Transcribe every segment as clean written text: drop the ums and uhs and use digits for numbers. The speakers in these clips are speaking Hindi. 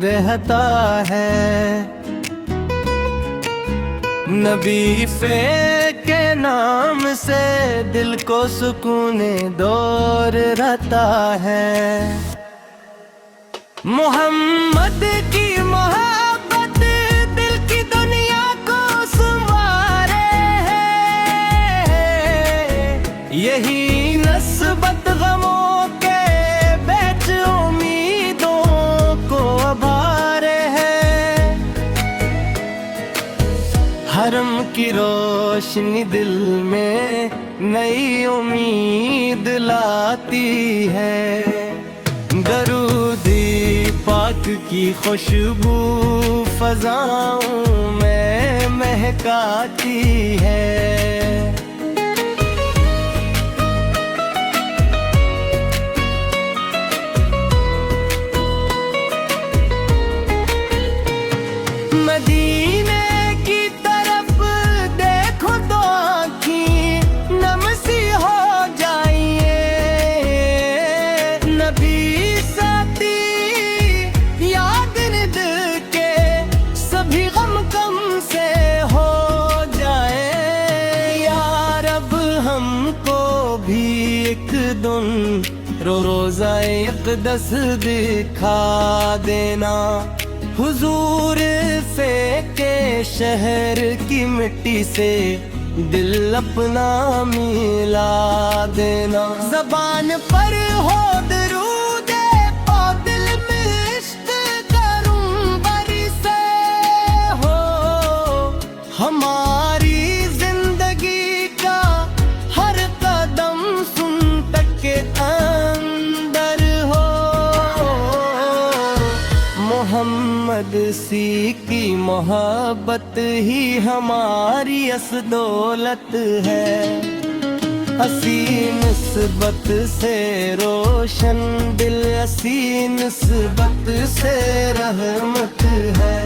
रहता है। नबी फे के नाम से दिल को सुकून दौर रहता है। मोहम्मद की मोहब्बत दिल की दुनिया को संवारे है। यही नस्बत गमों के बेच उम्मीदों को उभारे है। हरम की रोशनी दिल में नई उम्मीद लाती है। दरूदी पाक की खुशबू फज़ाओं में महकाती है। मदीने की तरफ देखो तो आँखें नम सी हो जाइए। नबी साथी याद दिल के सभी गम कम से हो जाए। यार अब हमको भी एक दिन रोज़ा इक़दस दिखा देना। हुजूर से के शहर की मिट्टी से दिल अपना मिला देना। ज़बान पर हो दरूद पाक दिल में इश्क करूं बरसे हो। हमारी जिंदगी का हर कदम सुन तक के अंदर हो। मोहम्मद सी की मोहब्बत ही हमारी अस दौलत है। असी निस्बत से रोशन दिल, असी निस्बत से रहमत है।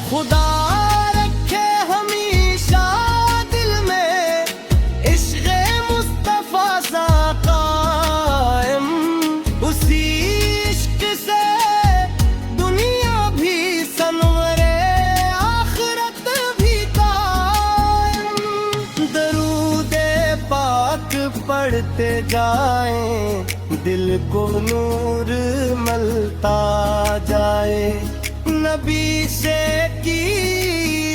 खुदा रखे हमेशा दिल में इश्क़ मुस्तफ़ा सा कायम। उसी इश्क़ से दुनिया भी सनवरे आखिरत भी कायम। दरूदे पाक पढ़ते जाएं दिल को नूर मिलता जाए। नबी से की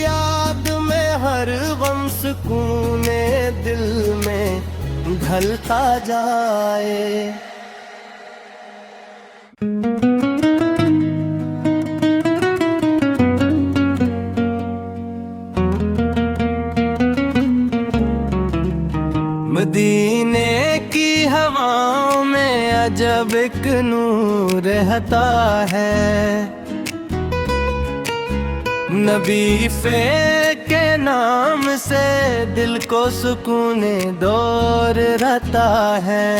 याद में हर गम सुकूने दिल में ढलता जाए। मदीने की हवाओं में अजब एक नूर रहता है। नबी फे के नाम से दिल को सुकून दौर रहता है।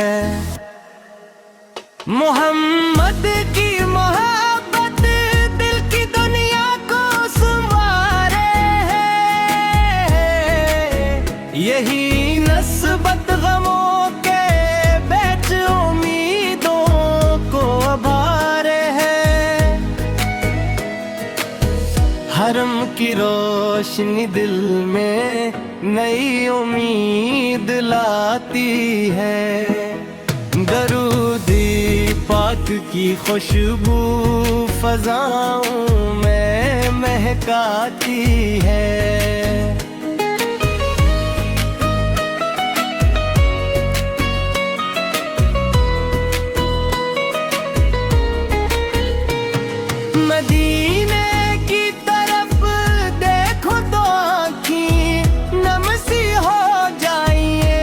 मोहम्मद की मोहब्बत दिल की दुनिया को संवारे है। यही नस्बत गमों के बेच उम्मीदों को उभारे है। हरम की रोशनी दिल में नई उम्मीद लाती है। दरूदी पाक की खुशबू फज़ाओं में महकाती है। मदीने की तरफ देखो तो आँखें नम सी हो जाइए।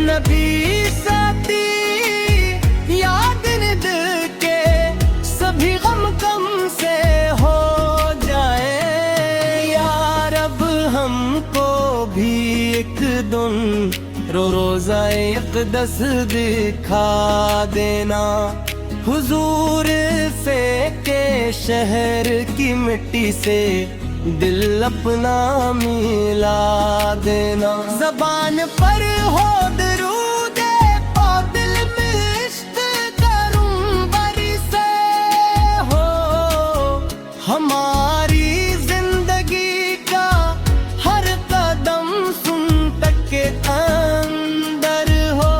नबी साथी याद दिल के सभी गम कम से हो जाए। यार अब हमको भी एक दिन रोज़ा इक़दस दिखा देना। हुजूर से के शहर की मिट्टी से दिल अपना मिला देना। ज़बान पर हो दरूद पाक, दिल में इश्क करूं बरसे हो। हमारी जिंदगी का हर कदम सुन तक के अंदर हो।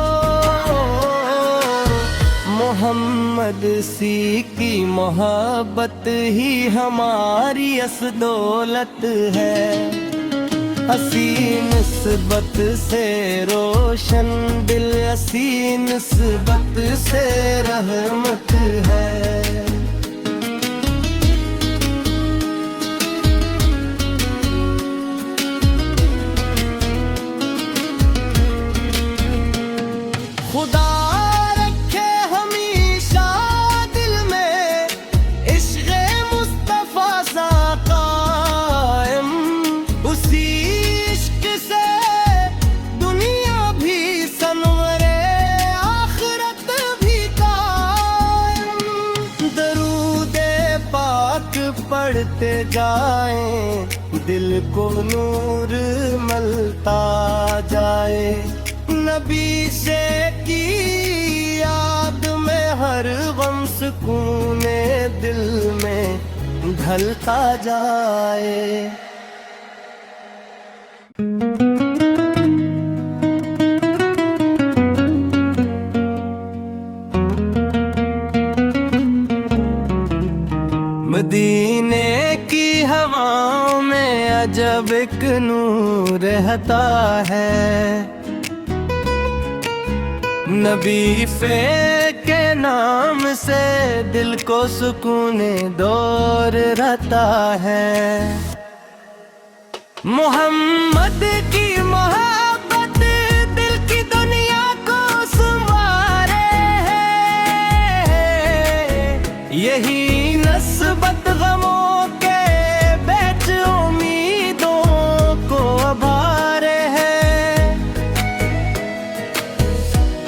मोहम्मद सी की मोहब्बत ही हमारी असदौलत है। असी निस्बत से रोशन दिल, असी निस्बत से रहमत है। खुदा रखे हमेशा दिल में इश्क़ मुस्तफ़ा सा कायम। उसी इश्क़ से दुनिया भी सनवरे, आखिरत भी कायम। दरूदे पाक पढ़ते जाएं, दिल को नूर मिलता जाए। नबी से की याद में हर गम सुकूने दिल में ढलता जाए। मदीने की हवाओं में अजब एक नूर रहता है। नबी फे के नाम से दिल को सुकूने दौर रहता है। मोहम्मद की मोहब्बत दिल की दुनिया को संवारे है। यही नस्बत गमों के बेच उम्मीदों को उभारे है।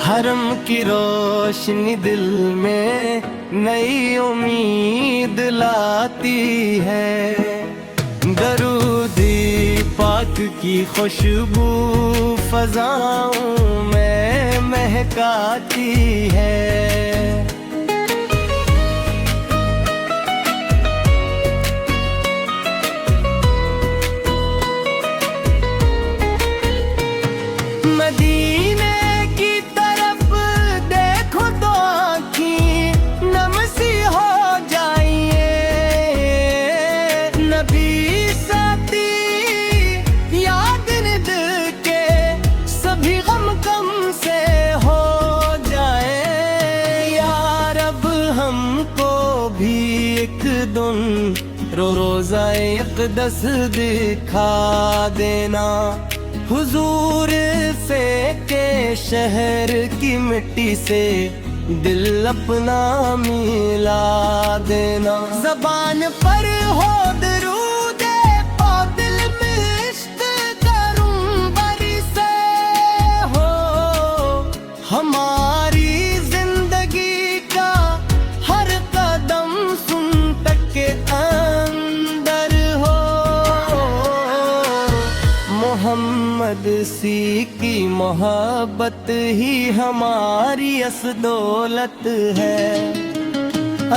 हरम की रोशनी दिल में नई उम्मीद लाती है। दरूदी पाक की खुशबू फज़ाओं में महकाती है। मदीने की तरफ देखो तो आँखें नम सी हो जाइए। नबी साथी याद दिल के सभी गम कम से हो जाए। यार अब हमको भी एक दिन रोज़ा अक़दस दिखा देना। हुजूर से के शहर की मिट्टी से दिल अपना मिला देना। ज़बान पर हो दरूद पाक, दिल में इश्क करूं बरसे हो। हमारी जिंदगी का हर कदम सुन तक के अंदर हो। मोहम्मद सी की मोहब्बत ही हमारी असदौलत है।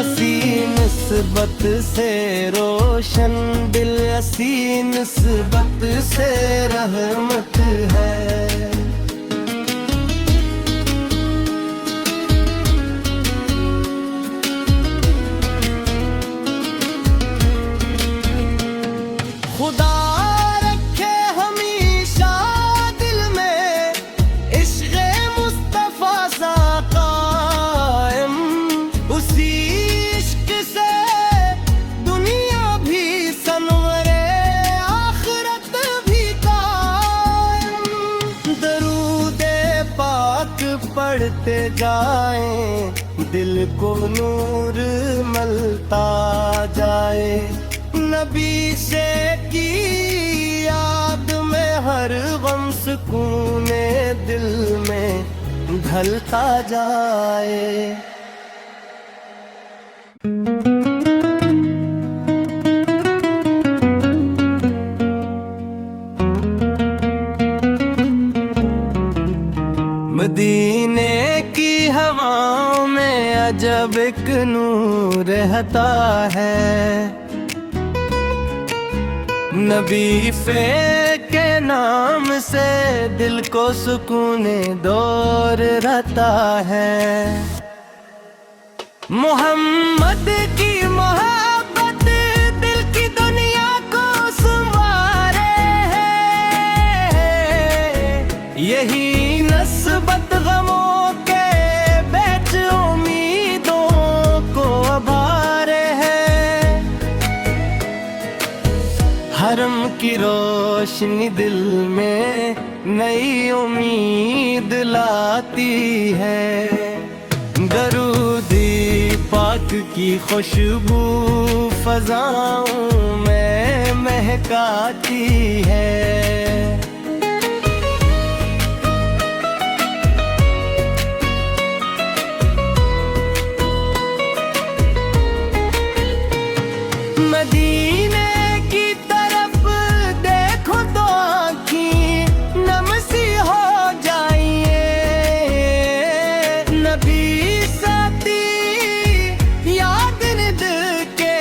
असी निस्बत से रोशन दिल, असी निस्बत से रहमत है। खुदा रखे हमेशा दिल में इश्क़ मुस्तफ़ा सा कायम। उसी इश्क़ से दुनिया भी सनवरे, आखिरत भी कायम। दरूदे पाक पढ़ते जाएं, दिल को नूर मिलता जाए। नबी से की याद में हर गम सुकूने दिल में ढलता जाए। मदीने की हवाओं में अजब एक नूर रहता है। नबी फे के नाम से दिल को सुकून दौर रहता है। मोहम्मद की मोहब्बत दिल की दुनिया को संवारे है। यही नस्बत गमों के बेच उम्मीदों को उभारे है। हरम की रोशनी दिल में नई उम्मीद लाती है। दरूदी पाक की खुशबू फजाओं में महकाती है। मदीने की तरफ देखो तो आँखें नम सी हो जाइए। नबी साथी याद दिल के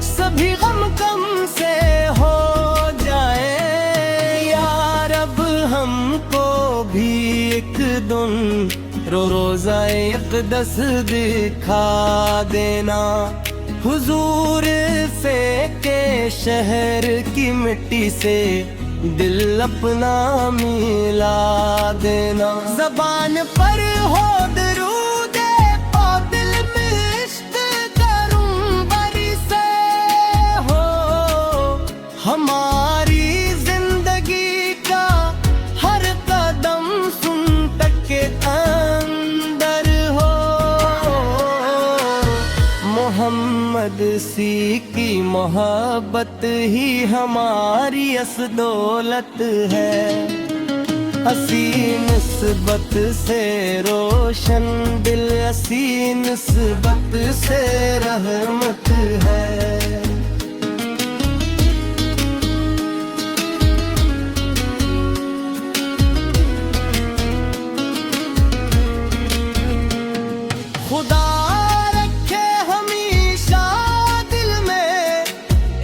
सभी गम कम से हो जाए। यार अब हमको भी एक दिन रोज़ा इक़दस दिखा देना। हुजूर से के शहर की मिट्टी से दिल अपना मिला देना। ज़बान पर हो दरूद और दिल में इश्क करूं बरसे हो। हमारी जिंदगी का हर कदम सुन तक के अंदर हो। मोहम्मद सी की मोहब्बत ही हमारी असदौलत है। असी निस्बत से रोशन दिल, असी निस्बत से रहमत है। खुदा रखे हमेशा दिल में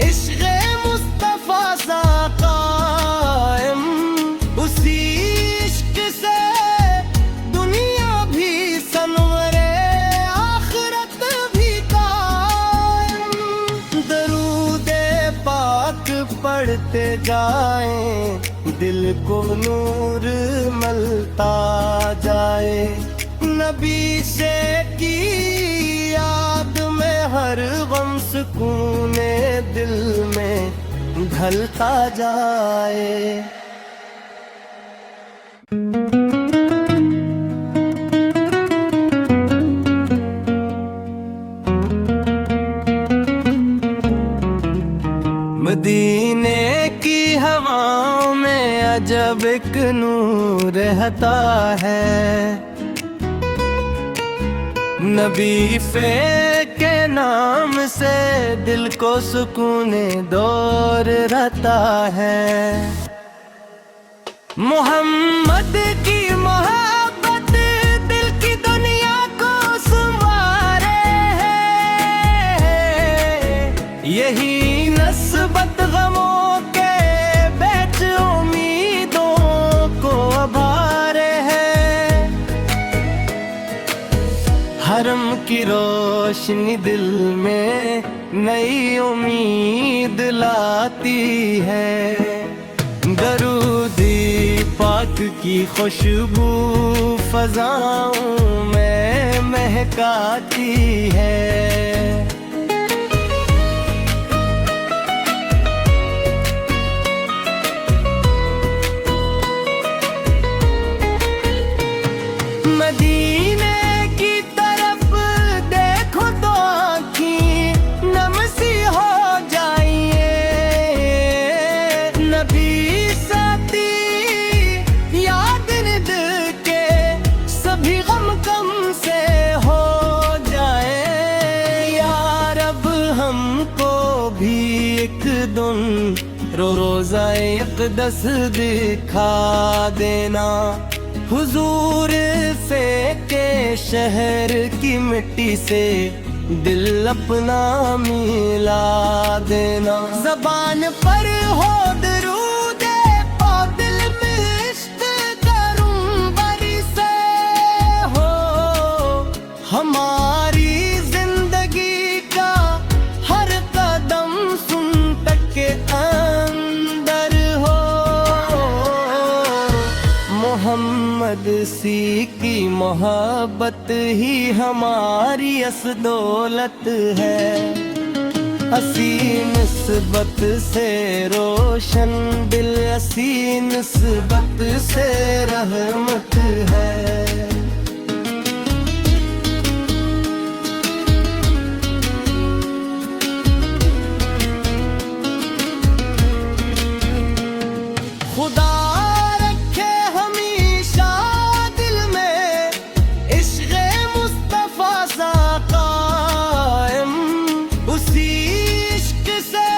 इश्क़ मुस्तफ़ा सा कायम। उसी इश्क़ से दुनिया भी सनवरे आखिरत भी कायम। दरूदे पाक पढ़ते जाएं दिल को नूर मिलता जाए। नबी से की याद में हर गम सुकूने दिल में ढलता जाए। मदीने की हवाओं में अजब एक नूर रहता है। नबी फे के नाम से दिल को सुकून दौर रहता है। मोहम्मद की मोहब्बत दिल की दुनिया को संवारे है। यही नस्बत गमों के बेच उम्मीदों को उभारे है। हरम की रोशनी दिल में नई उम्मीद लाती है। दरूदी पाक की खुशबू फजाओं में महकाती है। मदीने की तरफ देखो तो आँखें नम सी हो जाइए। नबी साथी याद दिल के सभी गम कम से हो जाए। यार अब हमको भी एक दिन रोज़ा इक़दस दिखा देना। हुजूर से के शहर की मिट्टी से दिल अपना मिला देना। जबान पर हो दरूदे पाक, दिल में इश्क करूं बरी से हो। हमारी जिंदगी का हर कदम सुन तक के अंदर हो। मोहम्मद सी की मोहब्बत ही हमारी असदौलत है। असी निस्बत से रोशन दिल, असी निस्बत से रहमत है। खुदा रखे हमेशा दिल में इश्क़ मुस्तफ़ा सा कायम। उसी इश्क से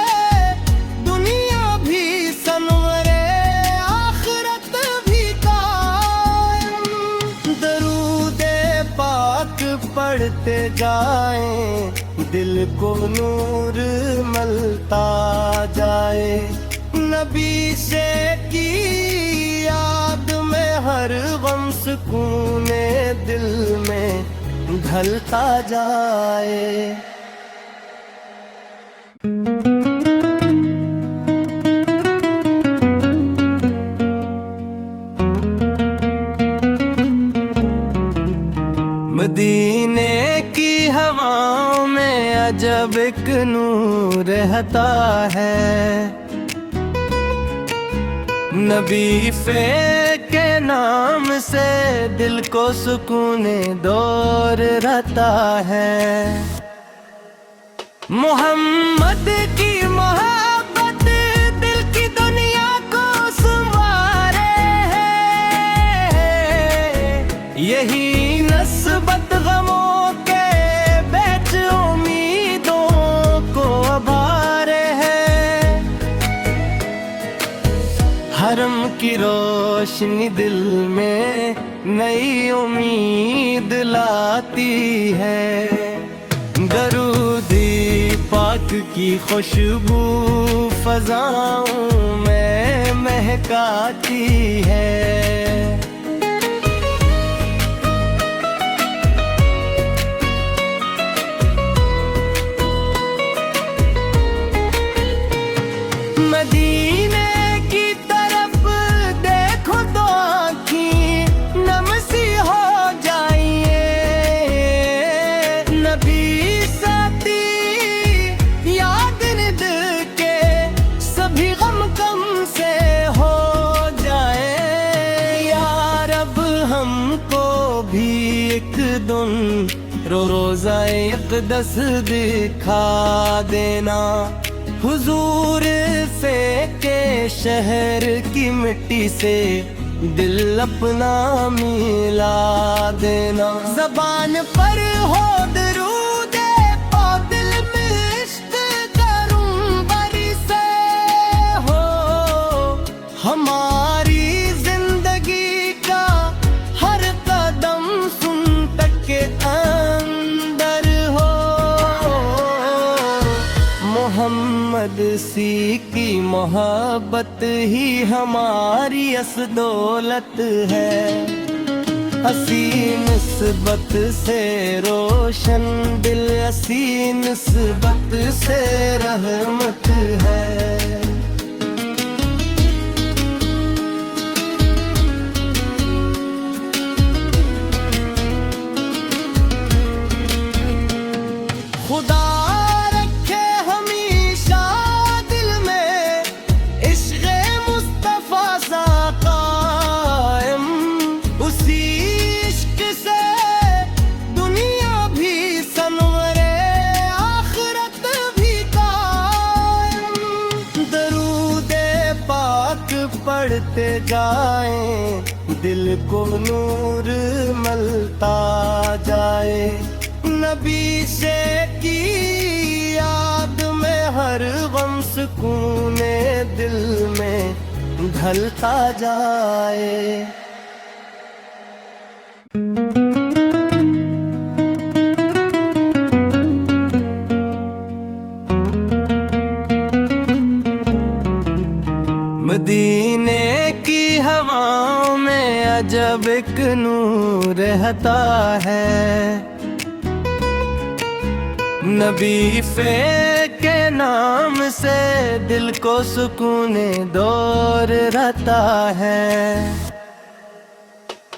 दुनिया भी सनवरे, आखिरत भी कायम। दरूदे पाक पढ़ते जाएं, दिल को नूर मिलता जाए। नबी से की याद में हर गम सुकूने दिल में ढलता जाए। मदीने की हवाओं में अजब एक नूर रहता है। नबी फे के नाम से दिल को सुकूने दौर रहता है। मोहम्मद की मोहब्बत दिल की दुनिया को संवारे है। यही नस्बत गमों के बेच उम्मीदों को उभारे है। हरम की रोशनी दिल में नई उम्मीद लाती है। दरूदी पाक की खुशबू फज़ाओं में महकाती है। मदीने की तरफ देखो तो आँखें नम सी हो जाइए। नबी साथी याद दिल के सभी गम कम से हो जाए। यार अब हमको भी एक दिन रोज़ा इक़दस दिखा देना। हुजूर से के शहर की मिट्टी से दिल अपना मिला देना। जबान पर हो दरूदे पाक, दिल में इश्क करूं बरी से हो। हमारी जिंदगी का हर कदम सुन तक के अंदर हो। मोहम्मद सी की मोहब्बत ही हमारी असदौलत है। असी निस्बत से रोशन दिल, असी निस्बत से रहमत है। खुदा रखे हमेशा दिल में इश्क़ मुस्तफ़ा सा कायम। उसी इश्क से दुनिया भी सनवरे, आखिरत भी कायम। दरूदे पाक पढ़ते जाएं, दिल को नूर मिलता जाए। नबी से की याद में हर गम सुकूने दिल में ढलता जाए। मदीने की हवाओं में अजब एक नूर रहता है। नबी फे के नाम से दिल को सुकून दौर रहता है।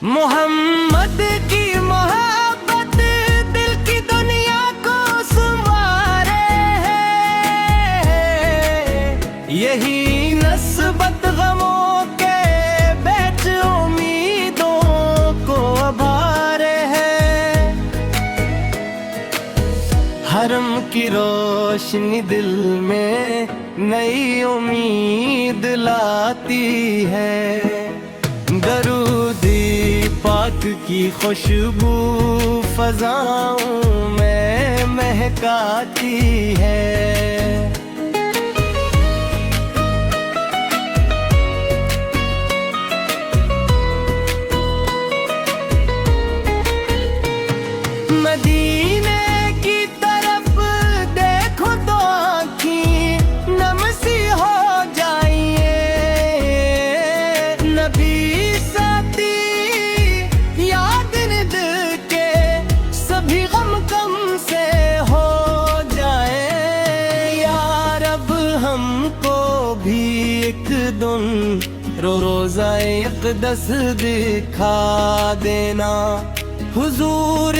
मोहम्मद की मोहब्बत दिल की दुनिया को संवारे है। यही नस्बत गमों के बेच उम्मीदों को उभारे है। हरम की रोशनी दिल में नई उम्मीद लाती है। दरूदी पाक की खुशबू फज़ाओं में महकाती है। मदीने की तरफ देखो तो आँखें नम सी हो जाइए। नबी साथी याद दिल के सभी गम कम से हो जाए। यार अब हमको भी एक दिन रोज़ा इक़दस दिखा देना। हुजूर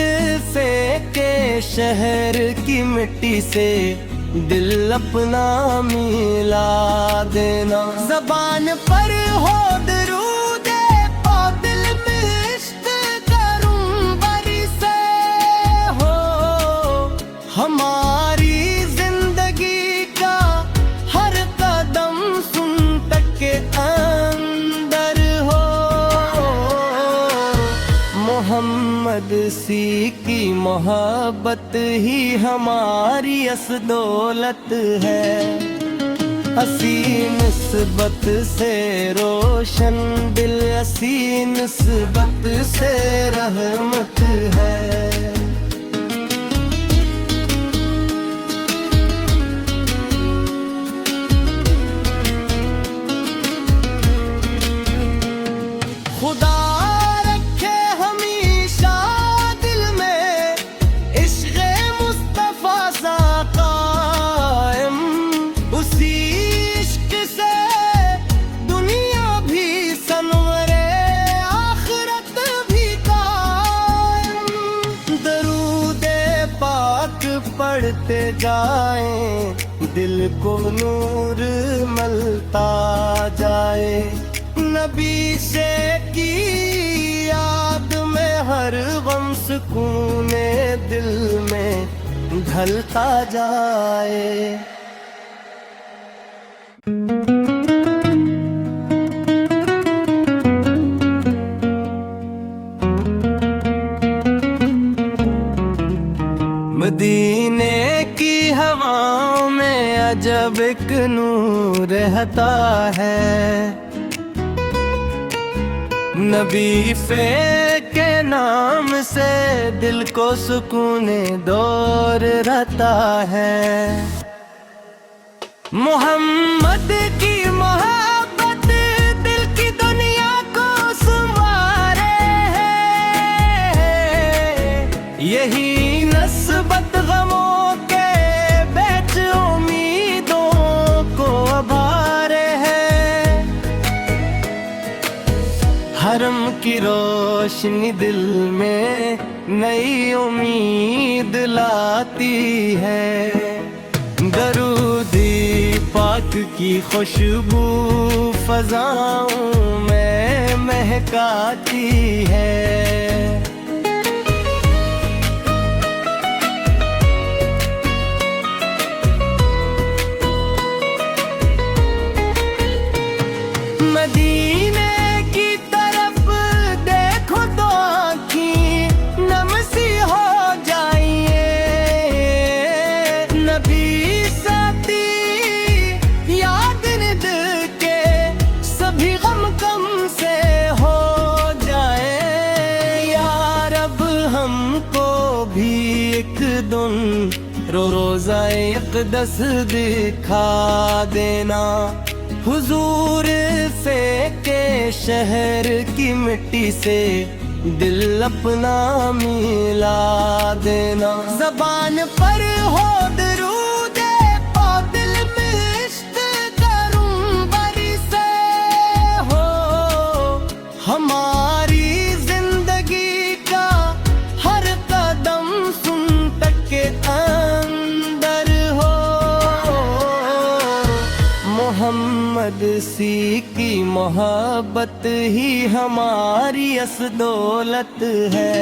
से के शहर की मिट्टी से दिल अपना मिला देना। ज़बान पर हो दरूद पाक दिल में इश्क करूं बरसे हो। हमारी जिंदगी का हर कदम सुन तक के अंदर हो। मोहम्मद सी की मोहब्बत ही हमारी असदौलत है। असी निस्बत से रोशन दिल, असी निस्बत से रहमत है। खुदा रखे हमेशा दिल में इश्क़ मुस्तफ़ा सा कायम। उसी इश्क़ से दुनिया भी सनवरे आखिरत भी कायम। दरूद पाक पढ़ते जाएं दिल को नूर मिलता जाए। नबी से की याद में हर गम सुकूने दिल में ढलता जाए। मदीने की हवाओं में अजब एक नूर रहता है। नबी फे के नाम से दिल को सुकून दौर रहता है। मोहम्मद की मोहब्बत दिल की दुनिया को संवारे है। यही नस्बत गमों के बेच उम्मीदों को उभारे है। हरम की रोशनी दिल में नई उम्मीद लाती है। दरूदी पाक की खुशबू फज़ाओं में महकाती है। मदीने की तरफ देखो तो आँखें नम सी हो जाइए। नबी साथी याद दिल के सभी गम कम से हो जाए। यार अब हमको भी एक दिन रोज़ा इक़दस दिखा देना। हुजूर से के शहर की मिट्टी से दिल अपना मिला देना। जबान पर हो दरूदे पाक, दिल में इश्क करूं बरी से हो। हमारी जिंदगी का हर कदम सुन तक के अंदर हो। मोहम्मद सी की मोहब्बत ही हमारी असदौलत है।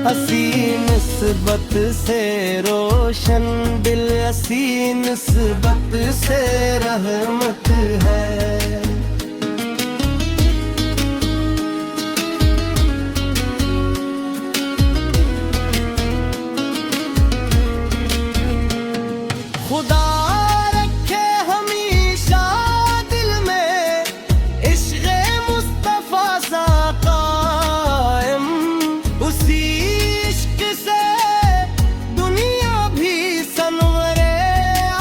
असी निस्बत से रोशन दिल, असी निस्बत से रहमत है। खुदा रखे हमेशा दिल में इश्क़ मुस्तफ़ा सा कायम। उसी इश्क से दुनिया भी सनवरे,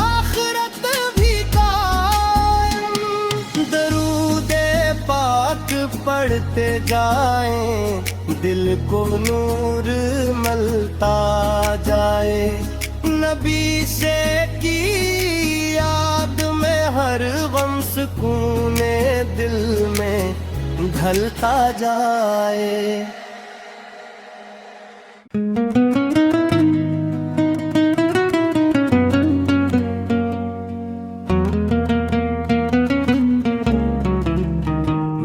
आखिरत भी कायम। दरूदे पाक पढ़ते जाएं, दिल को नूर मिलता जाए। नबी से की याद में हर गम सुकूने दिल में ढलता जाए।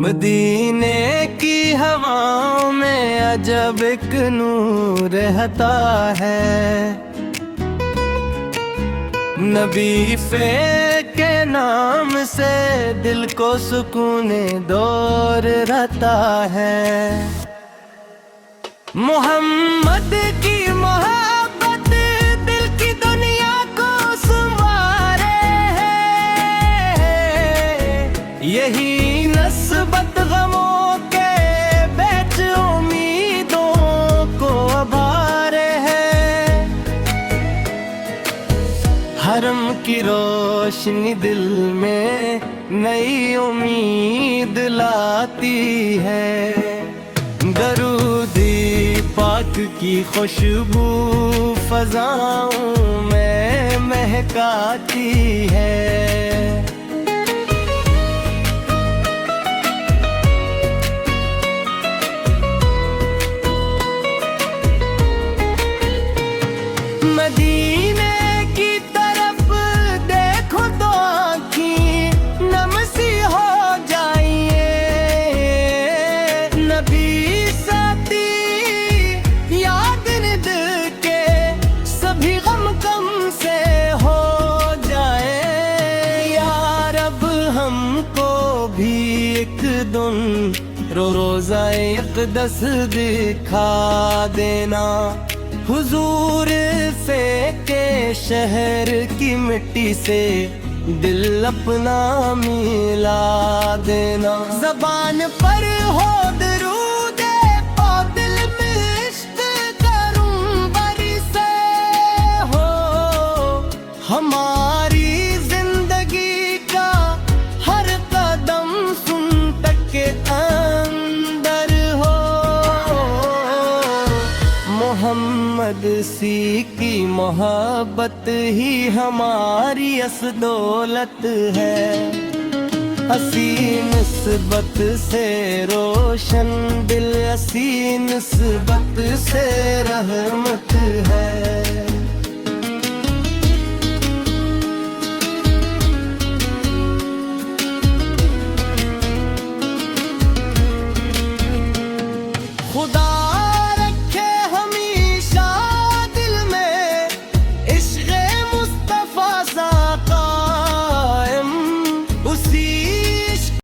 मदीने की हवाओं में अजब एक नूर रहता है। नबी फे के नाम से दिल को सुकूने दौर रहता है। मोहम्मद की मोहब्बत दिल की दुनिया को संवारे है। यही नस्बत गमों के बेच उम्मीदों को उभारे है। हरम की रोशनी दिल में नई उम्मीद लाती है। दरूदी पाक की खुशबू फज़ाओं में महकाती है। मदीने की तरफ देखो तो आँखें नम सी हो जाइए। नबी साथी याद दिल के सभी गम कम से हो जाए। यार अब हमको भी एक दिन रोज़ा इक़दस दिखा देना। हुजूर से के शहर की मिट्टी से दिल अपना मिला देना। जबान पर हो दरूदे पाक, दिल में इश्क करूं बरी से हो। हमारी जिंदगी का हर कदम सुन तक के अंदर हो। मोहम्मद सी की मोहब्बत ही हमारी असदौलत है। असी निस्बत से रोशन दिल, असी निस्बत से रहमत है।